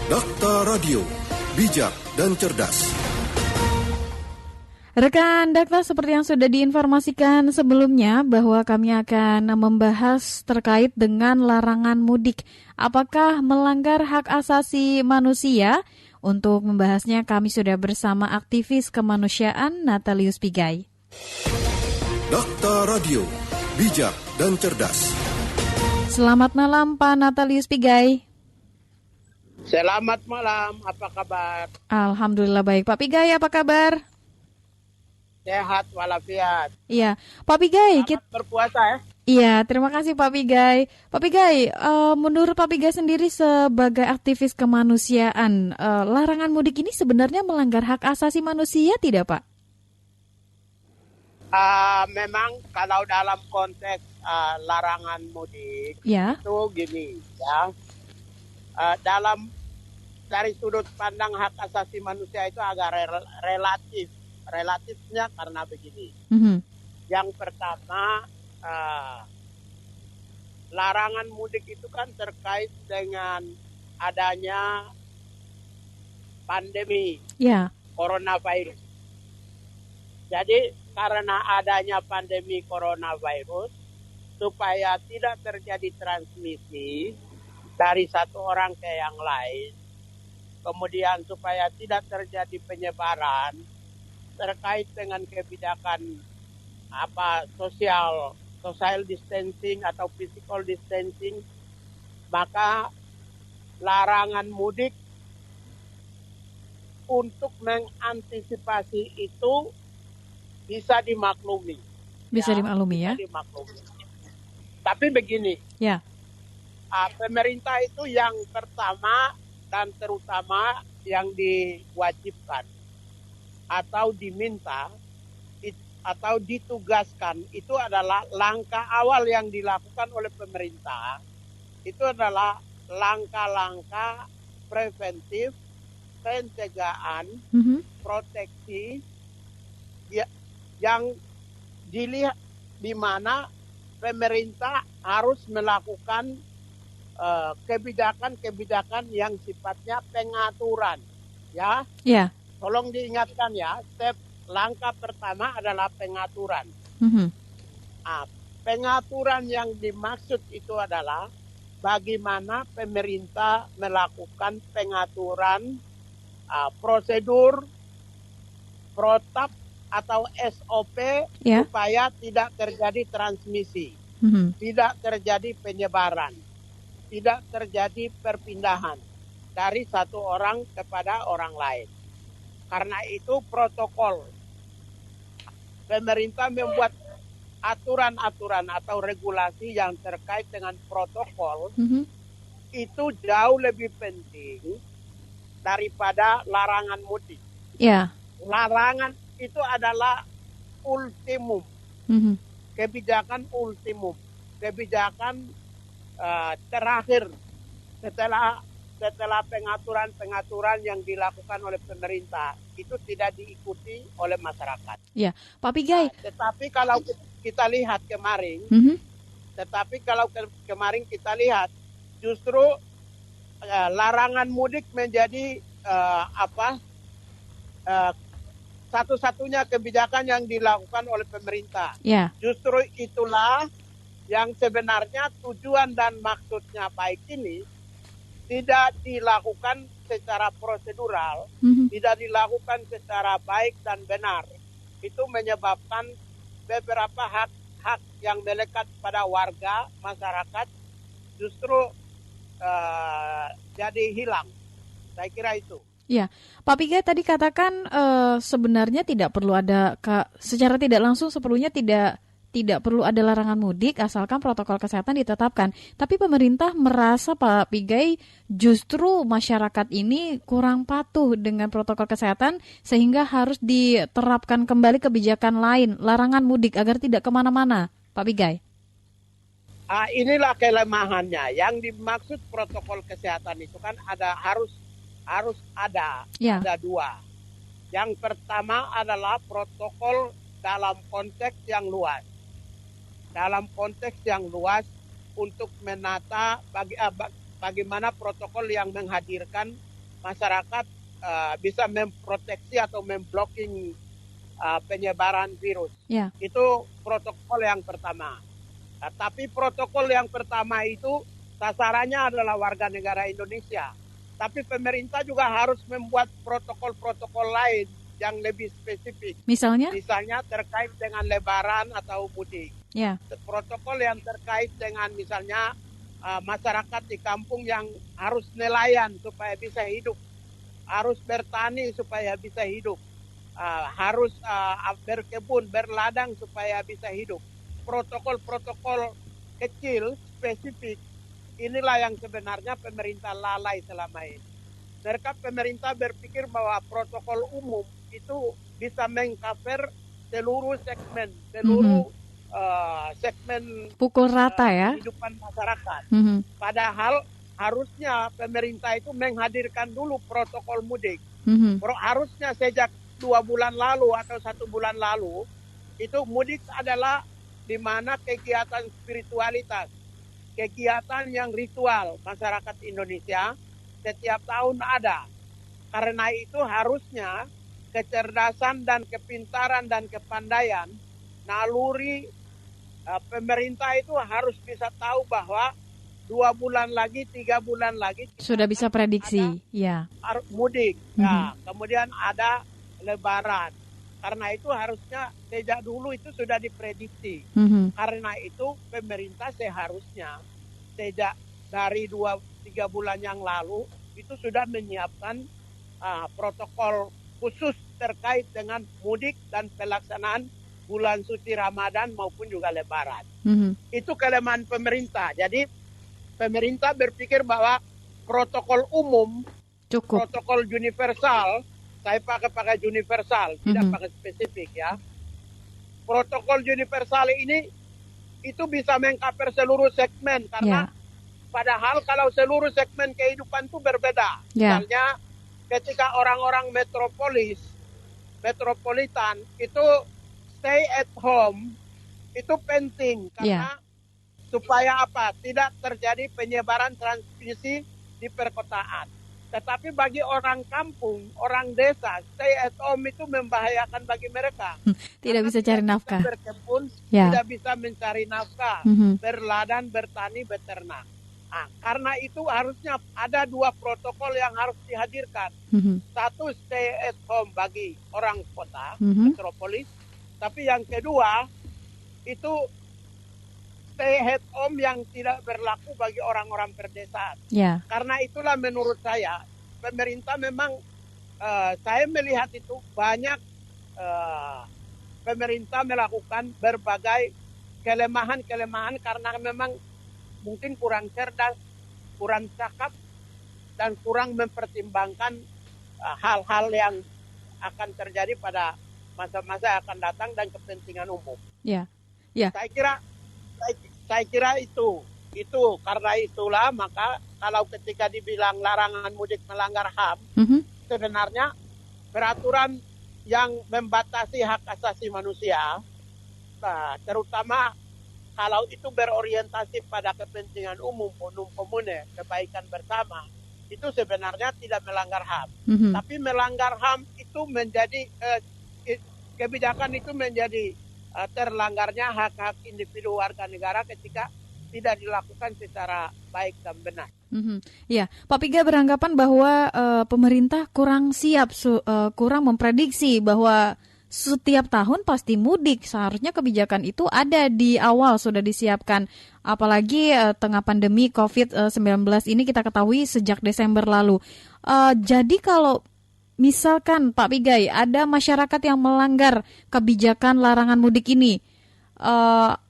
Dakta Radio, bijak dan cerdas. Rekan Dakta, seperti yang sudah diinformasikan sebelumnya bahwa kami akan membahas terkait dengan larangan mudik. Apakah melanggar hak asasi manusia? Untuk membahasnya kami sudah bersama aktivis kemanusiaan Natalius Pigai. Dakta Radio, bijak dan cerdas. Selamat malam Pak Natalius Pigai. Selamat malam, apa kabar? Alhamdulillah baik. Pak Pigai, apa kabar? Sehat walafiat. Iya, Pak Pigai. Selamat berpuasa ya. Iya, terima kasih Pak Pigai. Pak Pigai, menurut Pak Pigai sendiri sebagai aktivis kemanusiaan, larangan mudik ini sebenarnya melanggar hak asasi manusia tidak Pak? Memang kalau dalam konteks larangan mudik Ya. itu gini ya. Dari sudut pandang hak asasi manusia itu agak relatifnya karena begini. Mm-hmm. Yang pertama, larangan mudik itu kan terkait dengan adanya pandemi coronavirus. Jadi karena adanya pandemi coronavirus, supaya tidak terjadi transmisi dari satu orang ke yang lain, kemudian supaya tidak terjadi penyebaran terkait dengan kebijakan social distancing atau physical distancing, maka larangan mudik untuk mengantisipasi itu bisa dimaklumi. Bisa dimaklumi ya? Bisa dimaklumi. Tapi begini, ya. Pemerintah itu yang pertama dan terutama yang diwajibkan atau diminta atau ditugaskan itu adalah langkah awal yang dilakukan oleh pemerintah. Itu adalah langkah-langkah preventif, pencegahan, proteksi yang dilihat di mana pemerintah harus melakukan kebijakan-kebijakan yang sifatnya pengaturan, ya. Ya. Tolong diingatkan ya, langkah pertama adalah pengaturan. Pengaturan yang dimaksud itu adalah bagaimana pemerintah melakukan pengaturan prosedur, protap atau SOP supaya tidak terjadi transmisi, tidak terjadi penyebaran, tidak terjadi perpindahan dari satu orang kepada orang lain. Karena itu protokol. Pemerintah membuat aturan-aturan atau regulasi yang terkait dengan protokol itu jauh lebih penting daripada larangan mudik. Ya. Larangan itu adalah ultimum. Kebijakan ultimum. Kebijakan terakhir setelah pengaturan-pengaturan yang dilakukan oleh pemerintah itu tidak diikuti oleh masyarakat. Ya, Pak Pigai. Tetapi kalau kita lihat kemarin, kita lihat justru larangan mudik menjadi satu-satunya kebijakan yang dilakukan oleh pemerintah. Ya. Justru itulah yang sebenarnya tujuan dan maksudnya baik ini tidak dilakukan secara prosedural, tidak dilakukan secara baik dan benar. Itu menyebabkan beberapa hak yang melekat pada warga, masyarakat, justru jadi hilang. Saya kira itu. Ya, Pak Pigai tadi katakan sebenarnya tidak perlu ada, secara tidak langsung seperlunya tidak perlu ada larangan mudik asalkan protokol kesehatan ditetapkan. Tapi pemerintah merasa Pak Pigai justru masyarakat ini kurang patuh dengan protokol kesehatan sehingga harus diterapkan kembali kebijakan lain, larangan mudik agar tidak kemana-mana. Pak Pigai. Inilah kelemahannya. Yang dimaksud protokol kesehatan itu kan harus ada dua. Yang pertama adalah protokol dalam konteks yang luas. Dalam konteks yang luas untuk menata bagaimana protokol yang menghadirkan masyarakat bisa memproteksi atau memblocking penyebaran virus. Ya. Itu protokol yang pertama. Tapi protokol yang pertama itu sasarannya adalah warga negara Indonesia. Tapi pemerintah juga harus membuat protokol-protokol lain yang lebih spesifik. Misalnya terkait dengan lebaran atau mudik. Ya. Protokol yang terkait dengan misalnya masyarakat di kampung yang harus nelayan supaya bisa hidup, harus bertani supaya bisa hidup, harus berkebun, berladang supaya bisa hidup. Protokol-protokol kecil, spesifik, inilah yang sebenarnya pemerintah lalai selama ini. Pemerintah berpikir bahwa protokol umum itu bisa mengcover seluruh segmen, segmen pukul rata ya kehidupan masyarakat. Padahal harusnya pemerintah itu menghadirkan dulu protokol mudik. Harusnya sejak 2 bulan lalu atau 1 bulan lalu itu mudik adalah di mana kegiatan spiritualitas, kegiatan yang ritual masyarakat Indonesia setiap tahun ada. Karena itu harusnya kecerdasan dan kepintaran dan kepandaian naluri pemerintah itu harus bisa tahu bahwa 2 bulan lagi, 3 bulan lagi sudah bisa prediksi, ya. Mudik. Nah, kemudian ada lebaran. Karena itu harusnya sejak dulu itu sudah diprediksi. Karena itu pemerintah seharusnya sejak dari 2-3 bulan yang lalu itu sudah menyiapkan protokol khusus terkait dengan mudik dan pelaksanaan bulan suci Ramadan maupun juga lebaran. Itu kelemahan pemerintah. Jadi pemerintah berpikir bahwa protokol umum, cukup. Protokol universal, saya pakai universal, tidak pakai spesifik ya. Protokol universal ini itu bisa mengcover seluruh segmen karena padahal kalau seluruh segmen kehidupan itu berbeda. Misalnya ketika orang-orang metropolitan itu stay at home itu penting karena supaya apa? Tidak terjadi penyebaran transmisi di perkotaan. Tetapi bagi orang kampung, orang desa, stay at home itu membahayakan bagi mereka. Tidak bisa cari nafkah. Berkebun, tidak bisa mencari nafkah. Berladang, bertani, beternak. Karena itu harusnya ada 2 protokol yang harus dihadirkan. Satu, stay at home bagi orang kota, metropolis. Tapi yang kedua, itu stay at home yang tidak berlaku bagi orang-orang perdesaan. Karena itulah menurut saya, pemerintah memang, saya melihat itu banyak pemerintah melakukan berbagai kelemahan-kelemahan karena memang mungkin kurang cerdas, kurang cakap, dan kurang mempertimbangkan hal-hal yang akan terjadi pada masa-masa yang akan datang dan kepentingan umum. Saya kira itu karena itulah maka kalau ketika dibilang larangan mudik melanggar HAM, sebenarnya peraturan yang membatasi hak asasi manusia, terutama kalau itu berorientasi pada kepentingan umum, bonum comune, kebaikan bersama, itu sebenarnya tidak melanggar HAM. Tapi melanggar HAM itu menjadi kebijakan itu menjadi terlanggarnya hak-hak individu warga negara ketika tidak dilakukan secara baik dan benar. Ya, Pak Piga beranggapan bahwa pemerintah kurang siap, kurang memprediksi bahwa setiap tahun pasti mudik. Seharusnya kebijakan itu ada di awal, sudah disiapkan. Apalagi tengah pandemi COVID-19 ini kita ketahui sejak Desember lalu. Jadi kalau misalkan Pak Pigai ada masyarakat yang melanggar kebijakan larangan mudik ini,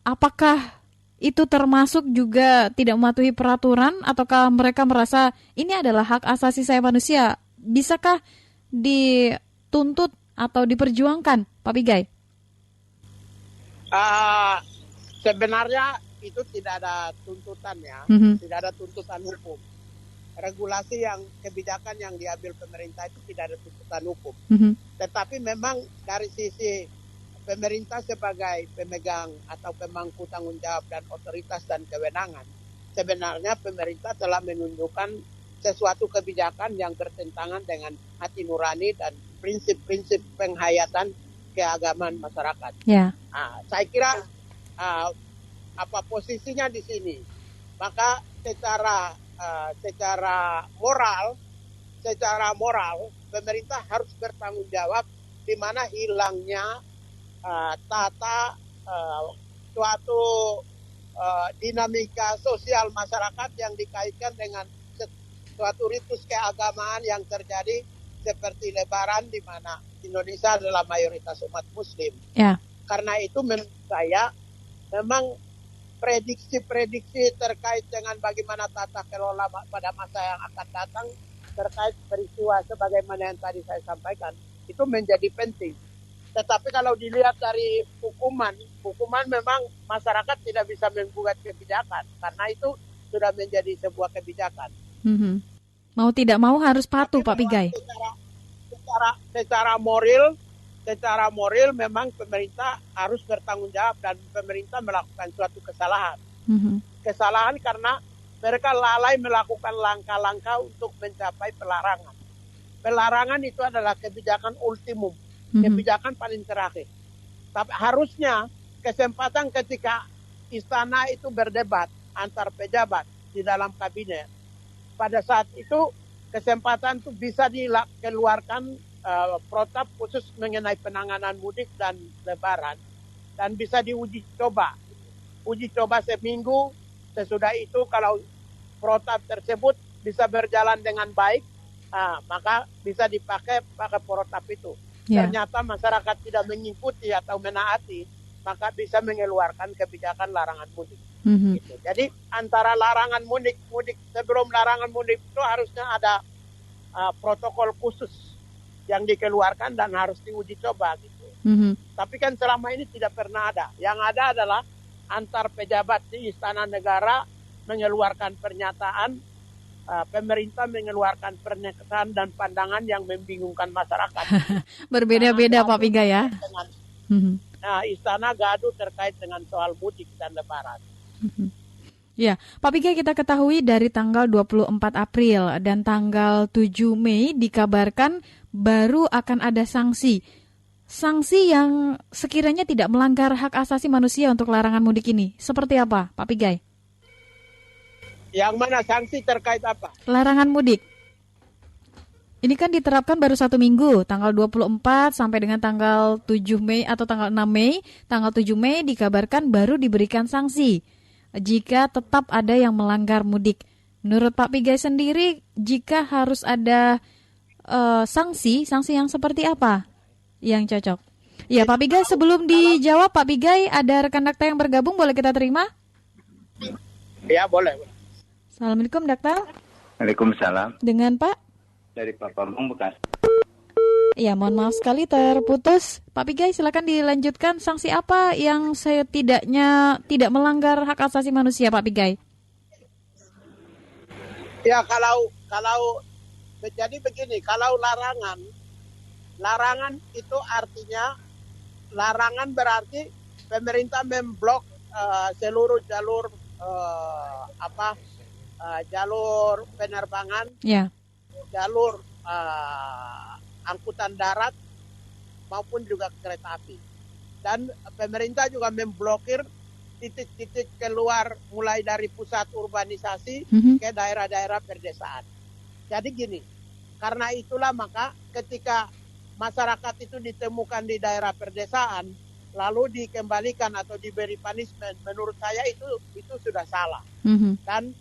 apakah itu termasuk juga tidak mematuhi peraturan ataukah mereka merasa ini adalah hak asasi saya manusia? Bisakah dituntut atau diperjuangkan, Pak Pigai? Sebenarnya itu tidak ada tuntutan ya, tidak ada tuntutan hukum. Regulasi yang kebijakan yang diambil pemerintah itu tidak ada tuntutan hukum. Tetapi memang dari sisi pemerintah sebagai pemegang atau pemangku tanggung jawab dan otoritas dan kewenangan, sebenarnya pemerintah telah menunjukkan sesuatu kebijakan yang bertentangan dengan hati nurani dan prinsip-prinsip penghayatan keagamaan masyarakat. Yeah. Saya kira posisinya di sini. Maka secara moral pemerintah harus bertanggung jawab di mana hilangnya suatu dinamika sosial masyarakat yang dikaitkan dengan suatu ritus keagamaan yang terjadi seperti Lebaran di mana Indonesia adalah mayoritas umat Muslim. Yeah. Karena itu menurut saya memang prediksi-prediksi terkait dengan bagaimana tata kelola pada masa yang akan datang terkait peristiwa sebagaimana yang tadi saya sampaikan itu menjadi penting. Tetapi kalau dilihat dari hukuman memang masyarakat tidak bisa menggugat kebijakan karena itu sudah menjadi sebuah kebijakan. Mm-hmm. Mau tidak mau harus patuh, Pak Pigai. Secara moral memang pemerintah harus bertanggung jawab dan pemerintah melakukan suatu kesalahan. Mm-hmm. Kesalahan karena mereka lalai melakukan langkah-langkah untuk mencapai pelarangan. Pelarangan itu adalah kebijakan ultimum, kebijakan paling terakhir. Tapi harusnya kesempatan ketika istana itu berdebat antar pejabat di dalam kabinet, pada saat itu kesempatan itu bisa dikeluarkan protap khusus mengenai penanganan mudik dan lebaran dan bisa diuji coba seminggu. Sesudah itu kalau protap tersebut bisa berjalan dengan baik, maka bisa dipakai protap itu. Yeah. Ternyata masyarakat tidak mengikuti atau menaati, maka bisa mengeluarkan kebijakan larangan mudik. Mm-hmm. Gitu. Jadi antara larangan mudik sebelum larangan mudik itu harusnya ada protokol khusus yang dikeluarkan dan harus diuji coba gitu. Mm-hmm. Tapi kan selama ini tidak pernah ada. Yang ada adalah antar pejabat di Istana Negara mengeluarkan pernyataan, pemerintah mengeluarkan pernyataan dan pandangan yang membingungkan masyarakat. Berbeda-beda Pak Pigai ya. Istana gaduh terkait dengan soal mudik dan lebaran. Ya, Pak Pigai, kita ketahui dari tanggal 24 April dan tanggal 7 Mei dikabarkan baru akan ada sanksi yang sekiranya tidak melanggar hak asasi manusia untuk larangan mudik ini. Seperti apa, Pak Pigai? Yang mana sanksi terkait apa? Larangan mudik. Ini kan diterapkan baru 1 minggu, tanggal 24 sampai dengan tanggal 7 Mei atau tanggal 6 Mei. Tanggal 7 Mei dikabarkan baru diberikan sanksi jika tetap ada yang melanggar mudik. Menurut Pak Pigai sendiri, jika harus ada sanksi yang seperti apa yang cocok? Ya, Pak Pigai, sebelum dijawab, Pak Pigai, ada rekan dakta yang bergabung, boleh kita terima? Ya, boleh. Assalamualaikum, dakta. Waalaikumsalam. Dengan Pak? Dari Pak Pamung, Bekasi. Ya, mohon maaf sekali terputus. Pak Pigai, silakan dilanjutkan. Sanksi apa yang setidaknya tidak melanggar hak asasi manusia, Pak Pigai? Ya, kalau jadi begini, kalau larangan itu artinya larangan berarti pemerintah memblok seluruh jalur jalur penerbangan, jalur angkutan darat maupun juga kereta api. Dan pemerintah juga memblokir titik-titik keluar mulai dari pusat urbanisasi ke daerah-daerah perdesaan. Jadi gini, karena itulah maka ketika masyarakat itu ditemukan di daerah perdesaan lalu dikembalikan atau diberi punishment, menurut saya itu sudah salah. Dan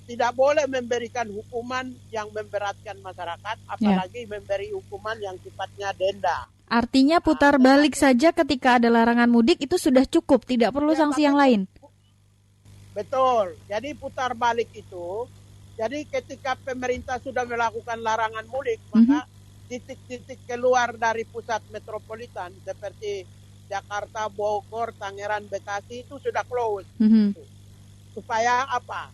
tidak boleh memberikan hukuman yang memberatkan masyarakat, apalagi memberi hukuman yang sifatnya denda. Artinya putar balik saja ketika ada larangan mudik itu sudah cukup, tidak perlu sanksi yang lain. Betul. Jadi putar balik itu, jadi ketika pemerintah sudah melakukan larangan mudik, maka titik-titik keluar dari pusat metropolitan seperti Jakarta, Bogor, Tangerang, Bekasi itu sudah close. Supaya apa?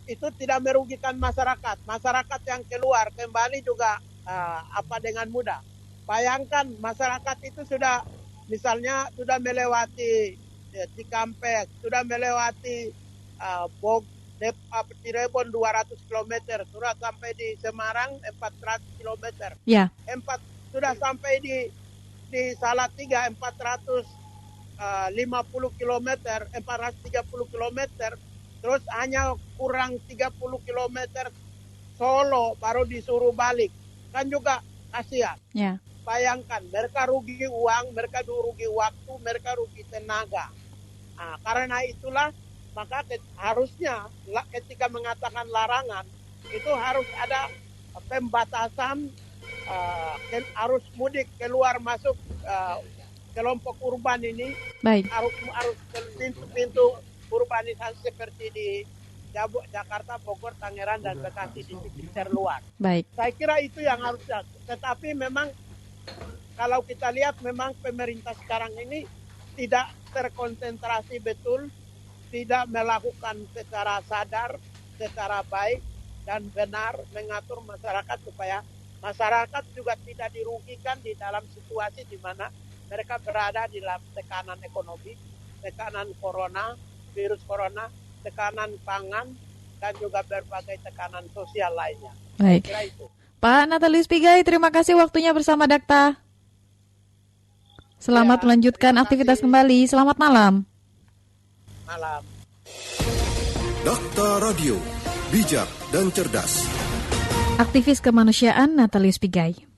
Itu tidak merugikan masyarakat. Masyarakat yang keluar kembali juga dengan mudah. Bayangkan masyarakat itu sudah misalnya sudah melewati Cikampek, sudah melewati Cirebon 200 km, sudah sampai di Semarang 400 km. Ya. Sudah sampai di Salatiga 450 km, 430 km. Terus hanya kurang 30 km Solo baru disuruh balik. Kan juga kasihan. Ya. Bayangkan, mereka rugi uang, mereka rugi waktu, mereka rugi tenaga. Nah, karena itulah maka harusnya ketika mengatakan larangan itu harus ada pembatasan arus mudik keluar masuk kelompok urban ini. Baik. Harus pintu-pintu urbanisasi seperti di Jakarta, Bogor, Tangerang, dan Bekasi di titik terluar. Baik. Saya kira itu yang harusnya. Tetapi memang kalau kita lihat memang pemerintah sekarang ini tidak terkonsentrasi betul, tidak melakukan secara sadar, secara baik dan benar mengatur masyarakat supaya masyarakat juga tidak dirugikan di dalam situasi di mana mereka berada di dalam tekanan ekonomi, tekanan corona, virus corona, tekanan pangan, dan juga berbagai tekanan sosial lainnya. Baik. Saya kira itu. Pak Natalius Pigai, terima kasih waktunya bersama Dakta. Selamat melanjutkan aktivitas kembali. Selamat malam. Malam. Dakta Radio, bijak dan cerdas. Aktivis kemanusiaan Natalius Pigai.